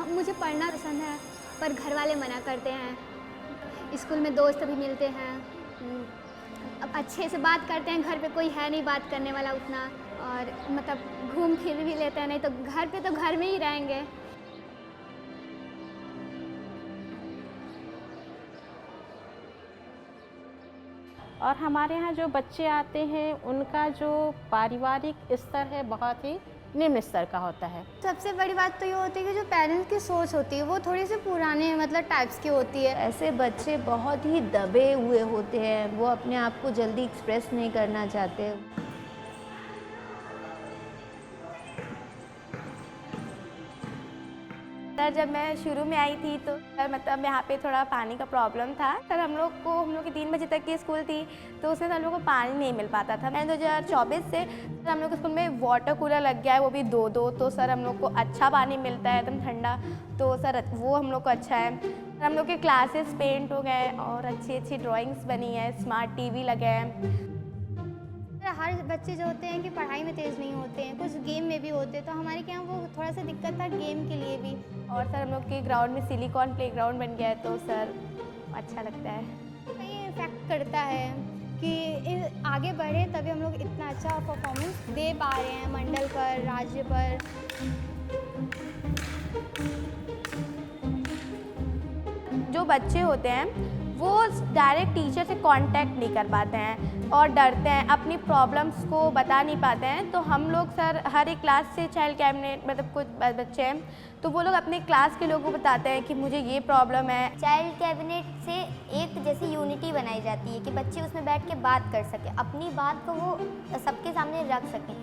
मुझे पढ़ना पसंद है पर घर वाले मना करते हैं। स्कूल में दोस्त भी मिलते हैं, अब अच्छे से बात करते हैं, घर पे कोई है नहीं बात करने वाला उतना, और मतलब घूम फिर भी लेते हैं, नहीं तो घर पे तो घर में ही रहेंगे। और हमारे यहाँ जो बच्चे आते हैं उनका जो पारिवारिक स्तर है बहुत ही निम्न स्तर का होता है। सबसे बड़ी बात तो ये होती है कि जो पेरेंट्स की सोच होती है वो थोड़ी सी पुराने मतलब टाइप्स की होती है। ऐसे बच्चे बहुत ही दबे हुए होते हैं, वो अपने आप को जल्दी एक्सप्रेस नहीं करना चाहते। सर जब मैं शुरू में आई थी तो सर मतलब यहाँ पे थोड़ा पानी का प्रॉब्लम था सर। हम लोग की 3 बजे तक की स्कूल थी तो उसमें हम लोग को पानी नहीं मिल पाता था। मैंने 2024 से सर हम लोग के स्कूल में वाटर कूलर लग गया है, वो भी 2-2, तो सर हम लोग को अच्छा पानी मिलता है एकदम ठंडा, तो सर वो हम लोग को अच्छा है। सर हम लोग के क्लासेस पेंट हो गए और अच्छी अच्छी ड्राइंग्स बनी है, स्मार्ट टीवी लगे हैं। हर बच्चे जो होते हैं कि पढ़ाई में तेज़ नहीं होते हैं, कुछ गेम में भी होते हैं, तो हमारे के यहाँ वो थोड़ा सा दिक्कत था गेम के लिए भी। और सर हम लोग के ग्राउंड में सिलिकॉन प्लेग्राउंड बन गया है तो सर अच्छा लगता है। ये इफेक्ट करता है कि आगे बढ़े तभी हम लोग इतना अच्छा परफॉर्मेंस दे पा रहे हैं मंडल पर, राज्य पर। जो बच्चे होते हैं वो डायरेक्ट टीचर से कांटेक्ट नहीं कर पाते हैं और डरते हैं, अपनी प्रॉब्लम्स को बता नहीं पाते हैं। तो हम लोग सर हर एक क्लास से चाइल्ड कैबिनेट मतलब कुछ बच्चे हैं तो वो लोग अपने क्लास के लोगों को बताते हैं कि मुझे ये प्रॉब्लम है। चाइल्ड कैबिनेट से एक जैसी यूनिटी बनाई जाती है कि बच्चे उसमें बैठ के बात कर सकें, अपनी बात को वो सबके सामने रख सकें।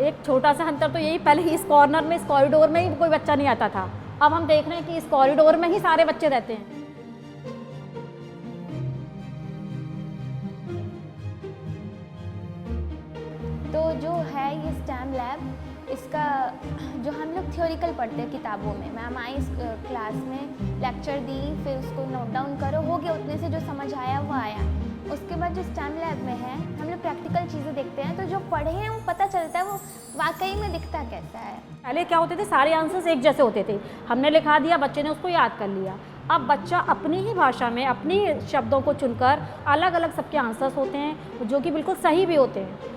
एक छोटा सा अंतर तो यही, पहले ही इस कॉर्नर में, इस कॉरिडोर में ही कोई बच्चा नहीं आता था, अब हम देख रहे हैं कि इस कॉरिडोर में ही सारे बच्चे रहते हैं। तो जो है ये स्टेम लैब, इसका जो हम लोग थ्योरिकल पढ़ते हैं किताबों में, मैम आई इस क्लास में लेक्चर दी, फिर उसको नोट डाउन करो, हो गया, उतने से जो समझ आया वो आया। उसके बाद जो स्टेम लैब में है हम लोग प्रैक्टिकल चीज़ें देखते हैं, तो जो पढ़े हैं वो पता चलता है वो वाकई में दिखता कैसा है। पहले क्या होते थे, सारे आंसर्स एक जैसे होते थे, हमने लिखा दिया, बच्चे ने उसको याद कर लिया। अब बच्चा अपनी ही भाषा में अपनी शब्दों को चुनकर अलग अलग सबके आंसर्स होते हैं जो कि बिल्कुल सही भी होते हैं।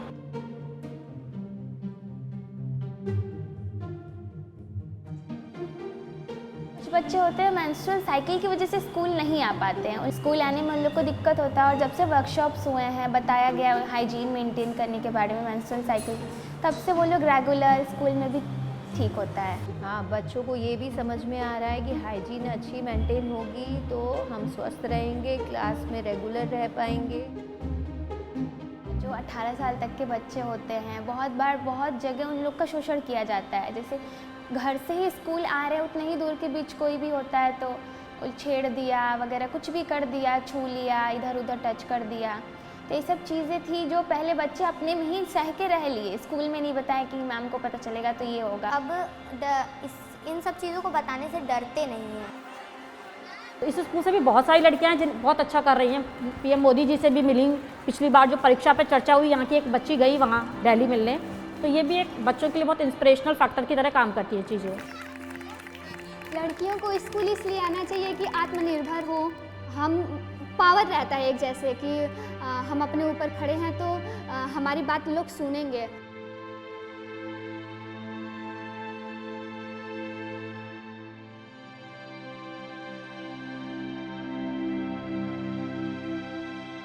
बच्चे होते हैं मेंस्ट्रुअल साइकिल की वजह से स्कूल नहीं आ पाते हैं, स्कूल आने में उन लोग को दिक्कत होता है। और जब से वर्कशॉप्स हुए हैं, बताया गया हाइजीन मेंटेन करने के बारे में मेंस्ट्रुअल साइकिल, तब से वो लोग रेगुलर स्कूल में भी ठीक होता है। हाँ, बच्चों को ये भी समझ में आ रहा है कि हाइजीन अच्छी मेंटेन होगी तो हम स्वस्थ रहेंगे, क्लास में रेगुलर रह पाएंगे। जो 18 साल तक के बच्चे होते हैं, बहुत बार बहुत जगह उन लोग का शोषण किया जाता है। जैसे घर से ही स्कूल आ रहे उतने ही दूर के बीच कोई भी होता है तो छेड़ दिया वगैरह, कुछ भी कर दिया, छू लिया, इधर उधर टच कर दिया, तो ये सब चीज़ें थी जो पहले बच्चे अपने में ही सह के रह लिए, स्कूल में नहीं बताया कि मैम को पता चलेगा तो ये होगा। अब इन सब चीज़ों को बताने से डरते नहीं हैं। तो इस स्कूल से भी बहुत सारी लड़कियां हैं जिन बहुत अच्छा कर रही हैं। पीएम मोदी जी से भी मिली, पिछली बार जो परीक्षा पे चर्चा हुई, यहाँ की एक बच्ची गई वहाँ दिल्ली मिलने, तो ये भी एक बच्चों के लिए बहुत इंस्पिरेशनल फैक्टर की तरह काम करती है चीज़ें। लड़कियों को स्कूल इसलिए आना चाहिए कि आत्मनिर्भर हो, हम पावर रहता है एक जैसे कि हम अपने ऊपर खड़े हैं तो हमारी बात लोग सुनेंगे।